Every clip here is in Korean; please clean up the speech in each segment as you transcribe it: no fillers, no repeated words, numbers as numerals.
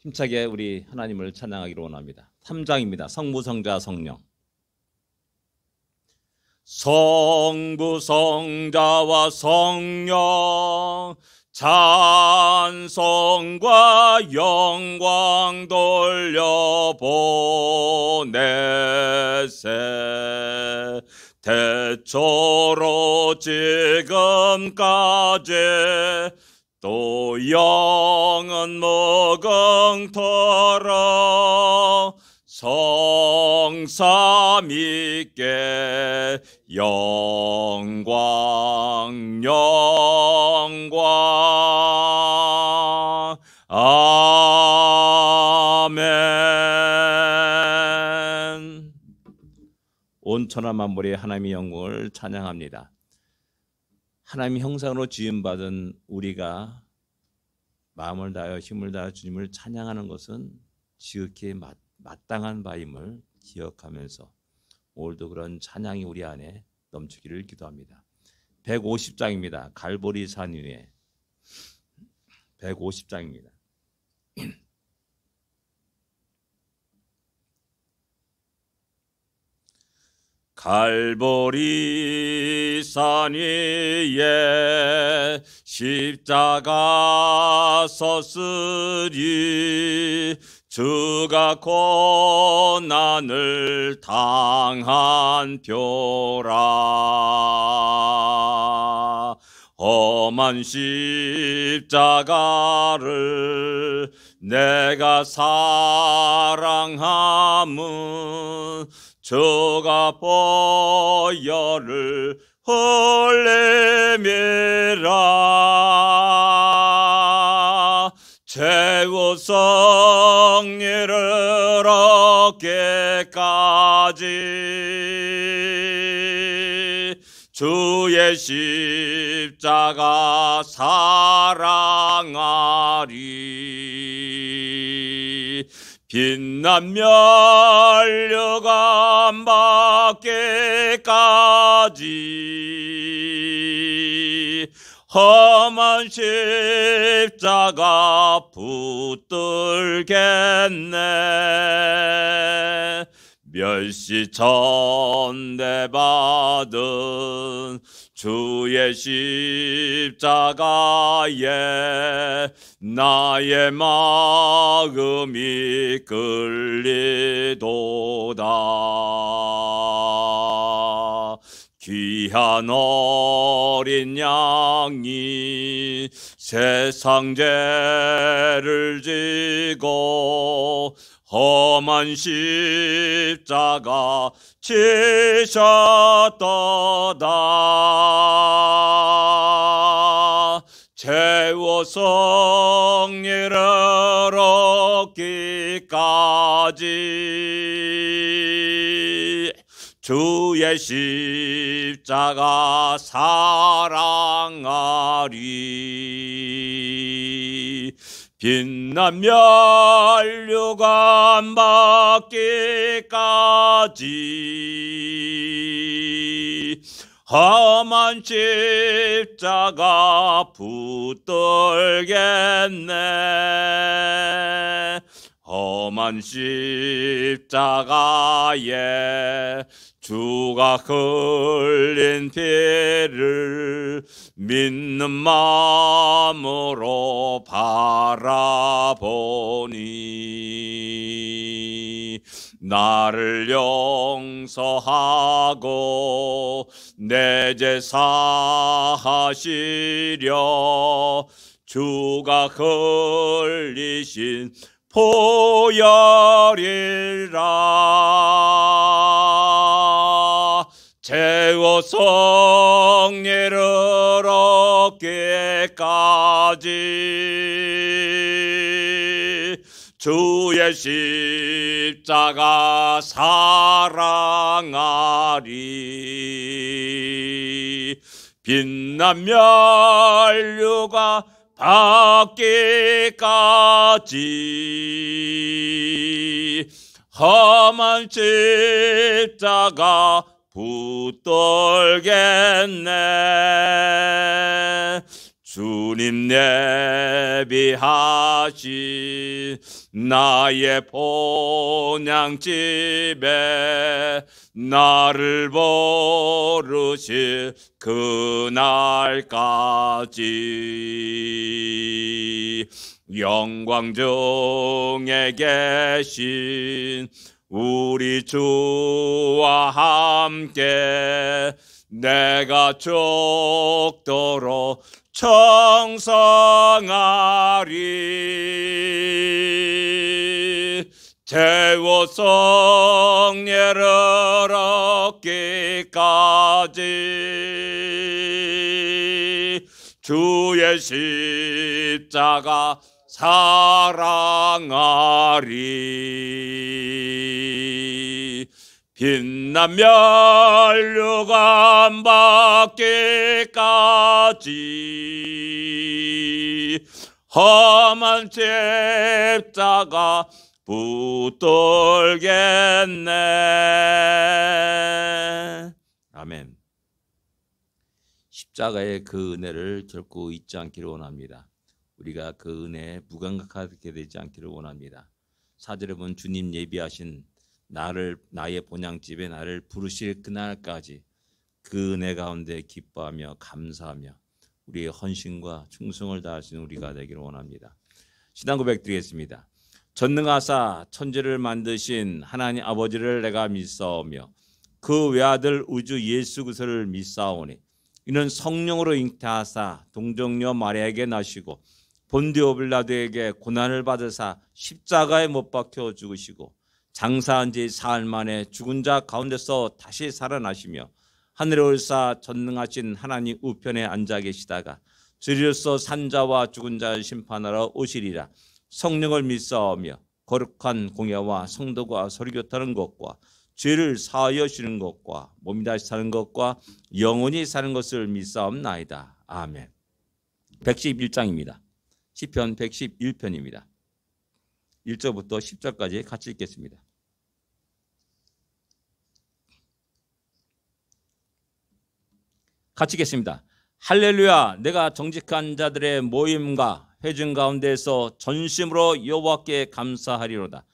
힘차게 우리 하나님을 찬양하기로 원합니다. 3장입니다. 성부, 성자, 성령. 성부, 성자와 성령 찬송과 영광 돌려보내세. 대초로 지금까지 또 영원 무궁토록 성삼위께 영광 영광. 아멘. 온 천하 만물의 하나님의 영광을 찬양합니다. 하나님의 형상으로 지음받은 우리가 마음을 다하여 힘을 다하여 주님을 찬양하는 것은 지극히 마땅한 바임을 기억하면서 오늘도 그런 찬양이 우리 안에 넘치기를 기도합니다. 150장입니다. 갈보리 산 위에 150장입니다. 갈보리 산 위에 십자가 섰으니 주가 고난을 당한 표라. 험한 십자가를 내가 사랑함은 주가 보혈을 흘림이라. 최후 승리를 얻기까지 주의 십자가 사랑하리. 빛난 멸류관 받기까지 험한 십자가 붙들겠네. 멸시천대받은 주의 십자가에 나의 마음이 끌리도다. 귀한 어린 양이 세상 죄를 지고 험한 십자가 지셨도다. 최후 승리를 얻기까지 주의 십자가 사랑하리. 빛난 멸류관 받기까지 험한 십자가 붙들겠네. 험한 십자가에 주가 흘린 피를 믿는 마음으로 바라보니 나를 용서하고 내 죄 사하시려 주가 흘리신 보혈이라. 최후 승리를 얻기까지 주의 십자가 사랑하리. 빛난 멸류관 받기까지 험한 십자가 붙들겠네. 주님 내비하신 나의 본향집에 나를 부르실 그날까지 영광 중에 계신 우리 주와 함께 내가 죽도록 청성하리. 태워 성례를 얻기까지 주의 십자가 사랑하리. 빛난 멸류관 받기까지 험한 십자가 붙들겠네. 아멘. 십자가의 그 은혜를 결코 잊지 않기를 원합니다. 우리가 그 은혜에 무감각하게 되지 않기를 원합니다. 4절에 보면 주님 예비하신 나의 본향집에 나를 부르실 그날까지 그 은혜 가운데 기뻐하며 감사하며 우리의 헌신과 충성을 다하시는 우리가 되기를 원합니다. 신앙 고백 드리겠습니다. 전능하사 천지를 만드신 하나님 아버지를 내가 믿사오며 그 외아들 우주 예수 그리스도를 믿사오니 이는 성령으로 잉태하사 동정녀 마리아에게 나시고 본디오 빌라도에게 고난을 받으사 십자가에 못 박혀 죽으시고 장사한 지 사흘 만에 죽은 자 가운데서 다시 살아나시며 하늘에 올사 전능하신 하나님 우편에 앉아 계시다가 주리로서 산자와 죽은 자를 심판하러 오시리라. 성령을 믿사오며 거룩한 공예와 성도가 설교하는 것과 죄를 사하여 주는 것과 몸이 다시 사는 것과 영원히 사는 것을 믿사옵나이다. 아멘. 111장입니다. 시편 111편입니다. 1절부터 10절까지 같이 읽겠습니다. 같이 읽겠습니다. 할렐루야. 내가 정직한 자들의 모임과 회중 가운데서 전심으로 여호와께 감사하리로다.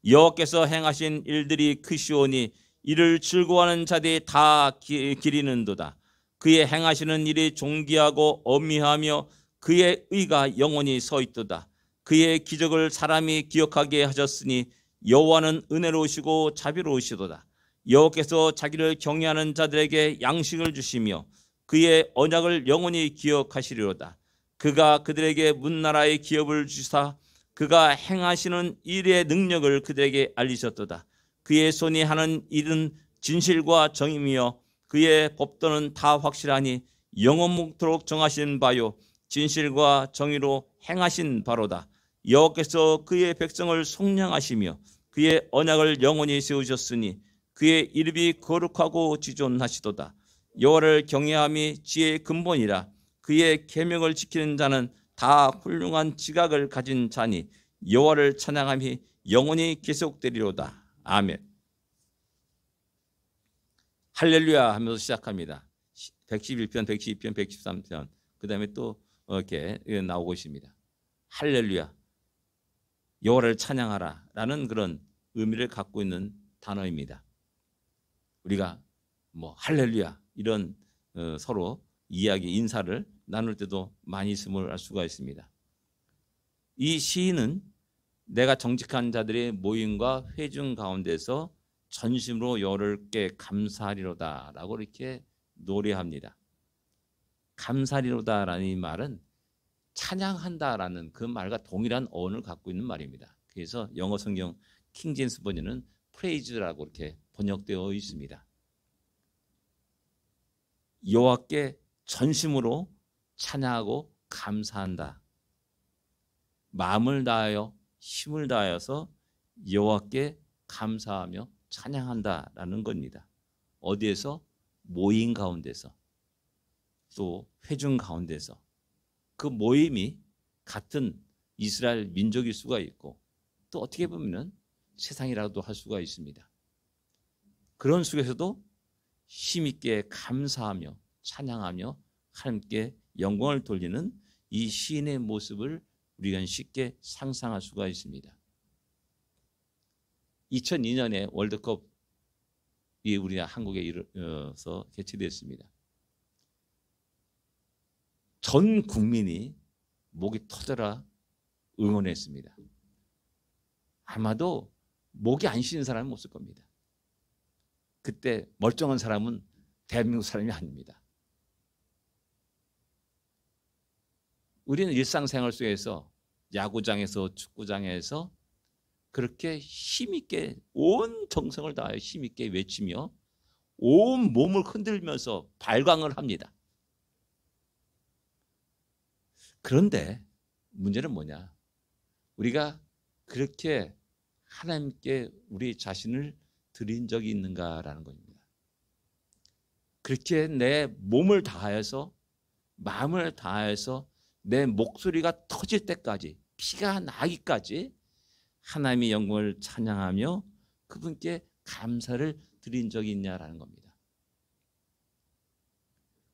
여호와께서 행하신 일들이 크시오니 이를 즐거워하는 자들이 다 기리는도다. 그의 행하시는 일이 존귀하고 엄미하며 그의 의가 영원히 서 있도다. 그의 기적을 사람이 기억하게 하셨으니 여호와는 은혜로우시고 자비로우시도다. 여호와께서 자기를 경외하는 자들에게 양식을 주시며 그의 언약을 영원히 기억하시리로다. 그가 그들에게 문나라의 기업을 주사 그가 행하시는 일의 능력을 그들에게 알리셨도다. 그의 손이 하는 일은 진실과 정의이며 그의 법도는 다 확실하니 영원토록 정하신 바요 진실과 정의로 행하신 바로다. 여호와께서 그의 백성을 속량하시며 그의 언약을 영원히 세우셨으니 그의 이름이 거룩하고 지존하시도다. 여호와를 경외함이 지혜의 근본이라. 그의 계명을 지키는 자는 다 훌륭한 지각을 가진 자니 여호와를 찬양함이 영원히 계속되리로다. 아멘. 할렐루야 하면서 시작합니다. 111편, 112편, 113편 그 다음에 또 이렇게 나오고 있습니다. 할렐루야, 여호와를 찬양하라 라는 그런 의미를 갖고 있는 단어입니다. 우리가 뭐 할렐루야 이런 서로 이야기 인사를 나눌 때도 많이 있음을 알 수가 있습니다. 이 시인은 내가 정직한 자들의 모임과 회중 가운데서 전심으로 여호와께 감사하리로다 라고 이렇게 노래합니다. 감사하리로다라는 이 말은 찬양한다라는 그 말과 동일한 어원을 갖고 있는 말입니다. 그래서 영어 성경 킹제임스 버전은 프레이즈라고 이렇게 번역되어 있습니다. 여호와께 전심으로 찬양하고 감사한다. 마음을 다하여 힘을 다하여서 여호와께 감사하며 찬양한다라는 겁니다. 어디에서? 모임 가운데서, 또 회중 가운데서. 그 모임이 같은 이스라엘 민족일 수가 있고 또 어떻게 보면 세상이라도 할 수가 있습니다. 그런 속에서도 힘있게 감사하며 찬양하며 하나님께 영광을 돌리는 이 시인의 모습을 우리가 쉽게 상상할 수가 있습니다. 2002년에 월드컵이 우리 한국에 이르러서 개최됐습니다. 전 국민이 목이 터져라 응원했습니다. 아마도 목이 안 쉬는 사람은 없을 겁니다. 그때 멀쩡한 사람은 대한민국 사람이 아닙니다. 우리는 일상생활 속에서 야구장에서 축구장에서 그렇게 힘있게 온 정성을 다하여 힘있게 외치며 온 몸을 흔들면서 발광을 합니다. 그런데 문제는 뭐냐? 우리가 그렇게 하나님께 우리 자신을 드린 적이 있는가라는 겁니다. 그렇게 내 몸을 다해서 마음을 다해서 내 목소리가 터질 때까지 피가 나기까지 하나님의 영광을 찬양하며 그분께 감사를 드린 적이 있냐라는 겁니다.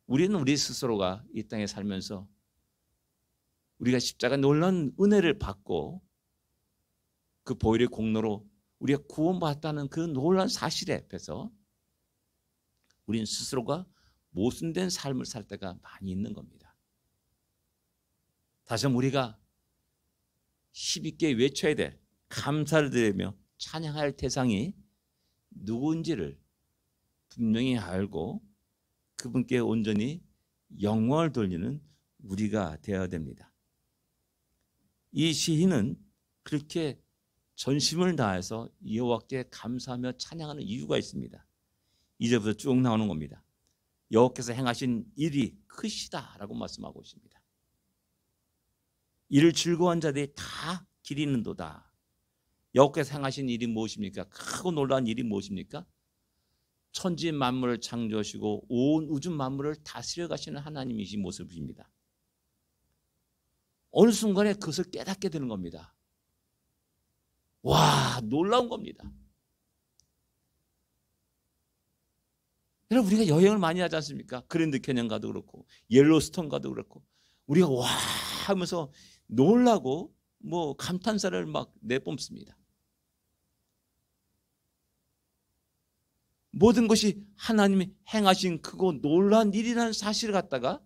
우리는 우리 스스로가 이 땅에 살면서 우리가 십자가 놀라운 은혜를 받고 그 보혈의 공로로 우리가 구원받았다는 그 놀라운 사실 앞에서 우리는 스스로가 모순된 삶을 살 때가 많이 있는 겁니다. 다시 한번 우리가 힘있게 외쳐야 될 감사를 드리며 찬양할 대상이 누구인지를 분명히 알고 그분께 온전히 영광을 돌리는 우리가 되어야 됩니다. 이 시인은 그렇게 전심을 다해서 여호와께 감사하며 찬양하는 이유가 있습니다. 2절부터 쭉 나오는 겁니다. 여호와께서 행하신 일이 크시다라고 말씀하고 있습니다. 이를 즐거워한 자들이 다 기리는도다. 여호와께서 행하신 일이 무엇입니까? 크고 놀라운 일이 무엇입니까? 천지 만물을 창조하시고 온 우주 만물을 다스려 가시는 하나님이신 모습입니다. 어느 순간에 그것을 깨닫게 되는 겁니다. 와, 놀라운 겁니다. 여러분, 우리가 여행을 많이 하지 않습니까? 그랜드 캐년 가도 그렇고 옐로스톤 가도 그렇고 우리가 와 하면서 놀라고 감탄사를 막 내뿜습니다. 모든 것이 하나님이 행하신 크고 놀라운 일이라는 사실을 갖다가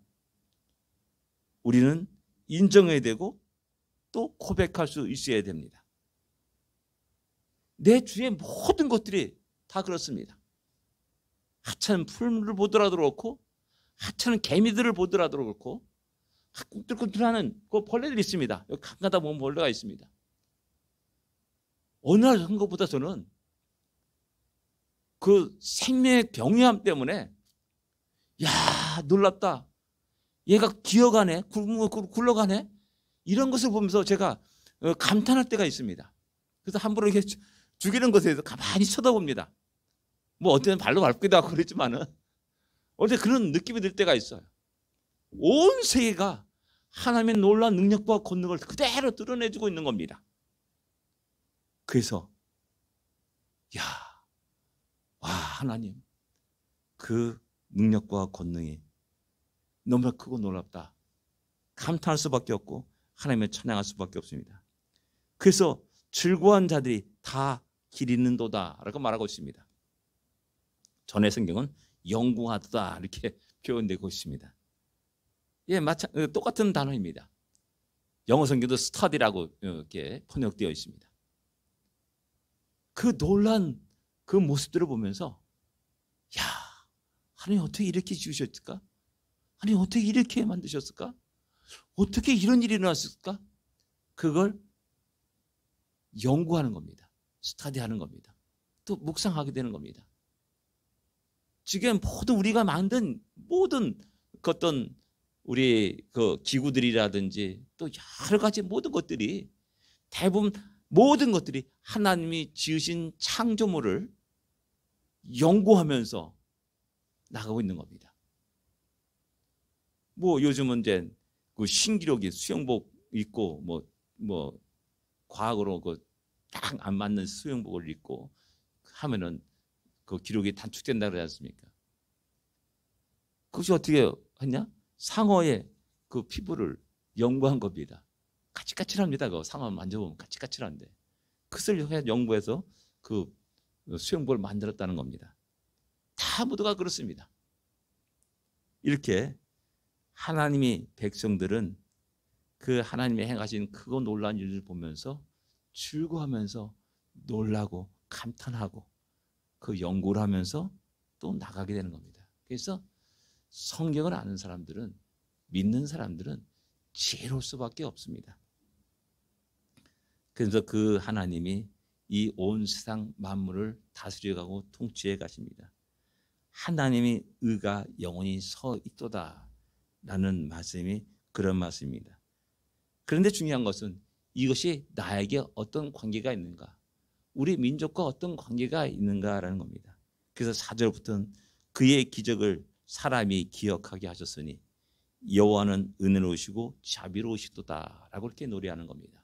우리는 인정해야 되고 또 고백할 수 있어야 됩니다. 내 주위의 모든 것들이 다 그렇습니다. 하찮은 풀물을 보더라도 그렇고 하찮은 개미들을 보더라도 그렇고 꿈틀꿈틀하는 그 벌레들이 있습니다. 여기 가다 보면 벌레가 있습니다. 어느 날 한 것보다 저는 그 생명의 경외함 때문에 야 놀랍다. 얘가 기어가네, 굴러가네. 이런 것을 보면서 제가 감탄할 때가 있습니다. 그래서 함부로 이렇게 죽이는 것에 대해서 가만히 쳐다봅니다. 어때는 발로 밟기도 하고 그랬지만은 어때 그런 느낌이 들 때가 있어요. 온 세계가 하나님의 놀라운 능력과 권능을 그대로 드러내주고 있는 겁니다. 그래서 와 하나님 그 능력과 권능이 너무나 크고 놀랍다. 감탄할 수밖에 없고 하나님을 찬양할 수밖에 없습니다. 그래서 즐거워한 자들이 다 기리는도다 라고 말하고 있습니다. 전의 성경은 영궁하도다 이렇게 표현되고 있습니다. 예, 똑같은 단어입니다. 영어 성경도 스터디라고 이렇게 번역되어 있습니다. 그 놀란 그 모습들을 보면서 야, 하나님 어떻게 이렇게 지으셨을까? 하나님 어떻게 이렇게 만드셨을까? 어떻게 이런 일이 일어났을까? 그걸 연구하는 겁니다. 스터디하는 겁니다. 또 묵상하게 되는 겁니다. 지금 모든 우리가 만든 모든 어떤 우리 그 기구들이라든지 또 여러 가지 모든 것들이 대부분 모든 것들이 하나님이 지으신 창조물을 연구하면서 나가고 있는 겁니다. 요즘은 이제 그 신기록이 수영복 입고 과학으로 딱 안 맞는 수영복을 입고 하면은 그 기록이 단축된다 그러지 않습니까? 그것이 어떻게 했냐? 상어의 그 피부를 연구한 겁니다. 까칠까칠합니다. 그 상황 만져보면 까칠까칠한데 그것을 연구해서 그 수영복을 만들었다는 겁니다. 다 모두가 그렇습니다. 이렇게 하나님이 백성들은 그 하나님의 행하신 크고 놀라운 일을 보면서 즐거워하면서 놀라고 감탄하고 그 연구를 하면서 또 나가게 되는 겁니다. 그래서 성경을 아는 사람들은, 믿는 사람들은 지혜로울 수밖에 없습니다. 그래서 그 하나님이 이 온 세상 만물을 다스려가고 통치해 가십니다. 하나님의 의가 영원히 서 있도다 라는 말씀이 그런 말씀입니다. 그런데 중요한 것은 이것이 나에게 어떤 관계가 있는가, 우리 민족과 어떤 관계가 있는가라는 겁니다. 그래서 4절부터는 그의 기적을 사람이 기억하게 하셨으니 여호와는 은혜로우시고 자비로우시도다 라고 이렇게 노래하는 겁니다.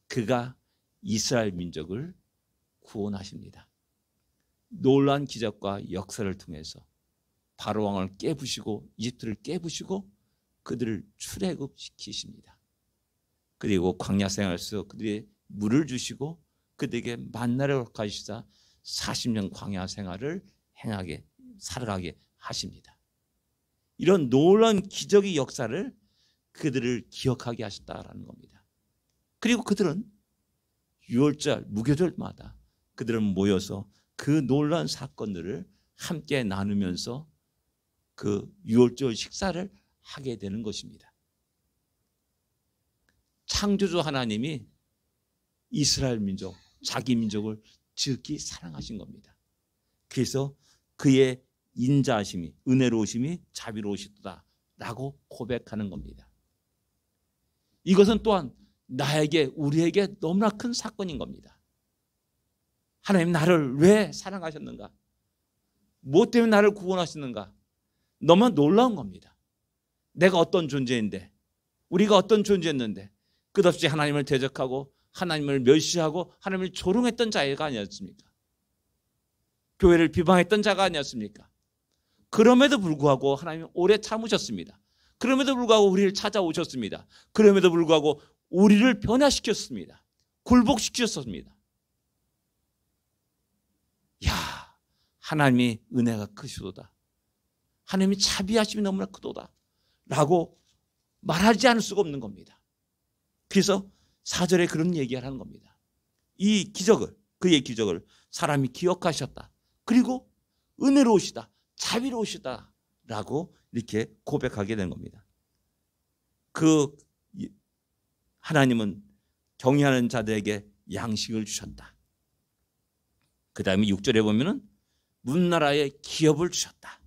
그가 이스라엘 민족을 구원하십니다. 놀라운 기적과 역사를 통해서 바로 왕을 깨부시고 이집트를 깨부시고 그들을 출애굽시키십니다. 그리고 광야 생활에서 그들에게 물을 주시고 그들에게 만나를 허락하시사 40년 광야 생활을 살아가게 하십니다. 이런 놀라운 기적의 역사를 그들을 기억하게 하셨다라는 겁니다. 그리고 그들은 유월절, 무교절마다 그들은 모여서 그 놀라운 사건들을 함께 나누면서 그 유월절 식사를 하게 되는 것입니다. 창조주 하나님이 이스라엘 민족, 자기 민족을 지극히 사랑하신 겁니다. 그래서 그의 인자하심이, 은혜로우심이 자비로우시도다 라고 고백하는 겁니다. 이것은 또한 나에게, 우리에게 너무나 큰 사건인 겁니다. 하나님 나를 왜 사랑하셨는가? 무엇 때문에 나를 구원하셨는가? 너무 놀라운 겁니다. 내가 어떤 존재인데, 우리가 어떤 존재였는데 끝없이 하나님을 대적하고 하나님을 멸시하고 하나님을 조롱했던 자가 아니었습니까? 교회를 비방했던 자가 아니었습니까? 그럼에도 불구하고 하나님이 오래 참으셨습니다. 그럼에도 불구하고 우리를 찾아오셨습니다. 그럼에도 불구하고 우리를 변화시켰습니다. 굴복시켰습니다. 야, 하나님의 은혜가 크시도다. 하나님의 자비하심이 너무나 크도다 라고 말하지 않을 수가 없는 겁니다. 그래서 4절에 그런 얘기를 하는 겁니다. 이 기적을, 그의 기적을 사람이 기억하셨다. 그리고 은혜로우시다, 자비로우시다 라고 이렇게 고백하게 된 겁니다. 그 하나님은 경외하는 자들에게 양식을 주셨다. 그 다음에 6절에 보면은 문나라에 기업을 주셨다.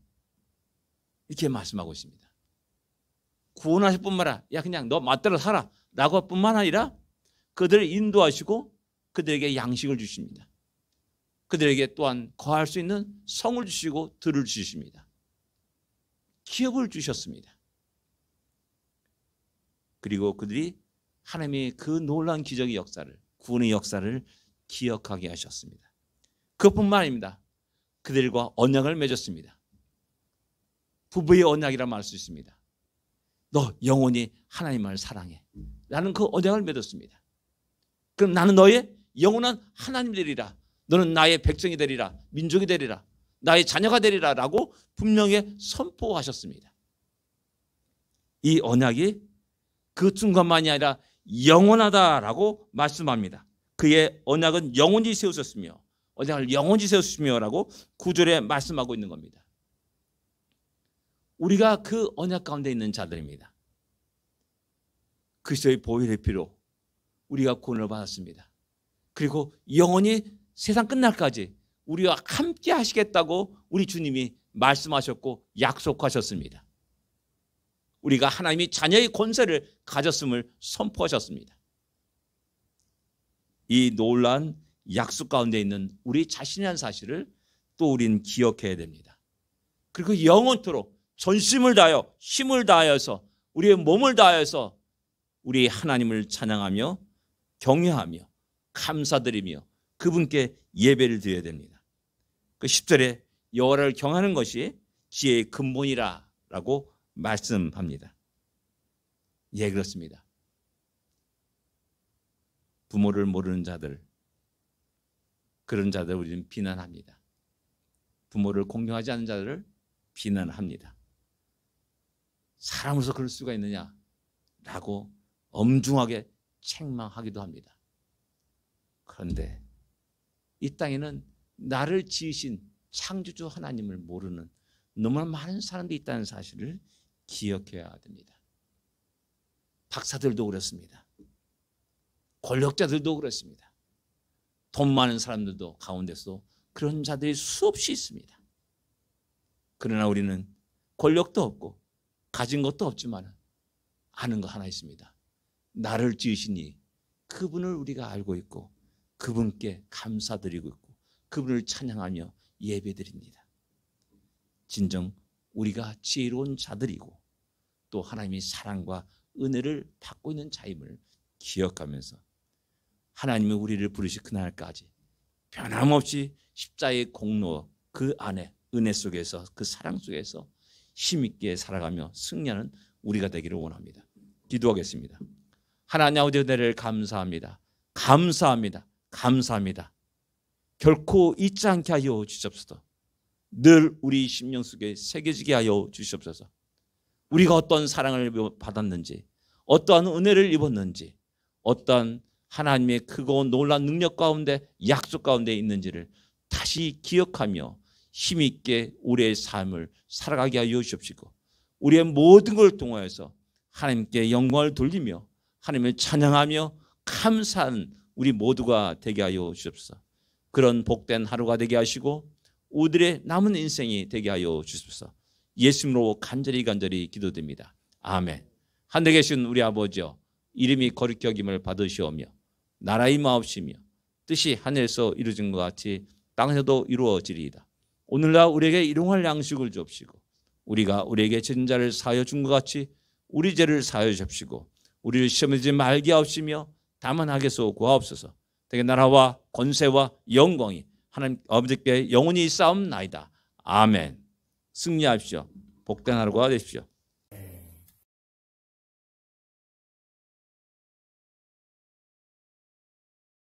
이렇게 말씀하고 있습니다. 구원하실 뿐만 아니라 야 그냥 너 맞대로 살아 라고 뿐만 아니라 그들을 인도하시고 그들에게 양식을 주십니다. 그들에게 또한 거할 수 있는 성을 주시고 들을 주십니다. 기업을 주셨습니다. 그리고 그들이 하나님의 그 놀라운 기적의 역사를, 구원의 역사를 기억하게 하셨습니다. 그것뿐만 아닙니다. 그들과 언약을 맺었습니다. 부부의 언약이라 말할 수 있습니다. 너 영원히 하나님을 사랑해 라는 그 언약을 맺었습니다. 그럼 나는 너의 영원한 하나님 되리라. 너는 나의 백성이 되리라. 민족이 되리라. 나의 자녀가 되리라 라고 분명히 선포하셨습니다. 이 언약이 그 순간만이 아니라 영원하다라고 말씀합니다. 그의 언약은 영원히 세우셨으며 언약을 영원히 세우셨으며 라고 9절에 말씀하고 있는 겁니다. 우리가 그 언약 가운데 있는 자들입니다. 그리스도의 보혈의 피로 우리가 구원을 받았습니다. 그리고 영원히 세상 끝날까지 우리와 함께 하시겠다고 우리 주님이 말씀하셨고 약속하셨습니다. 우리가 하나님이 자녀의 권세를 가졌음을 선포하셨습니다. 이 놀라운 약속 가운데 있는 우리 자신이라는 사실을 또 우리는 기억해야 됩니다. 그리고 영원토록 전심을 다하여 힘을 다하여서 우리의 몸을 다하여서 우리 하나님을 찬양하며 경외하며 감사드리며 그분께 예배를 드려야 됩니다. 그 10절에 여호와를 경하는 것이 지혜의 근본이라 라고 말씀합니다. 예, 그렇습니다. 부모를 모르는 자들, 그런 자들 우리는 비난합니다. 부모를 공경하지 않는 자들을 비난합니다. 사람으로서 그럴 수가 있느냐라고 엄중하게 책망하기도 합니다. 그런데 이 땅에는 나를 지으신 창조주 하나님을 모르는 너무나 많은 사람들이 있다는 사실을 기억해야 됩니다. 박사들도 그렇습니다. 권력자들도 그렇습니다. 돈 많은 사람들도 가운데서 그런 자들이 수없이 있습니다. 그러나 우리는 권력도 없고 가진 것도 없지만 아는 거 하나 있습니다. 나를 지으시니 그분을 우리가 알고 있고 그분께 감사드리고 있고 그분을 찬양하며 예배드립니다. 진정 우리가 지혜로운 자들이고 또 하나님이 사랑과 은혜를 받고 있는 자임을 기억하면서 하나님이 우리를 부르신 그날까지 변함없이 십자가의 공로 그 안에 은혜 속에서 그 사랑 속에서 힘있게 살아가며 승리하는 우리가 되기를 원합니다. 기도하겠습니다. 하나님 아버지 은혜를 감사합니다. 감사합니다. 감사합니다. 결코 잊지 않게 하여 주시옵소서. 늘 우리 심령 속에 새겨지게 하여 주시옵소서. 우리가 어떤 사랑을 받았는지 어떠한 은혜를 입었는지 어떠한 하나님의 크고 놀라운 능력 가운데 약속 가운데 있는지를 다시 기억하며 힘있게 우리의 삶을 살아가게 하여 주시옵시고 우리의 모든 걸 통하여서 하나님께 영광을 돌리며 하나님을 찬양하며 감사하는 우리 모두가 되게 하여 주시옵소서. 그런 복된 하루가 되게 하시고 우리들의 남은 인생이 되게 하여 주시옵소서. 예수님으로 간절히 기도드립니다. 아멘. 하늘에 계신 우리 아버지여 이름이 거룩히 여김을 받으시오며 나라의 마옵시며 뜻이 하늘에서 이루어진 것 같이 땅에서도 이루어지리이다. 오늘날 우리에게 일용할 양식을 주옵시고 우리가 우리에게 죄진 자를 사하여 준 것 같이 우리 죄를 사하여 주옵시고 우리를 시험에 들지 말게 하옵시며 다만 악에서 구하옵소서. 되게 나라와 권세와 영광이 하나님 아버지께 영원히 싸움나이다. 아멘. 승리하십시오. 복된 하루가 되십시오.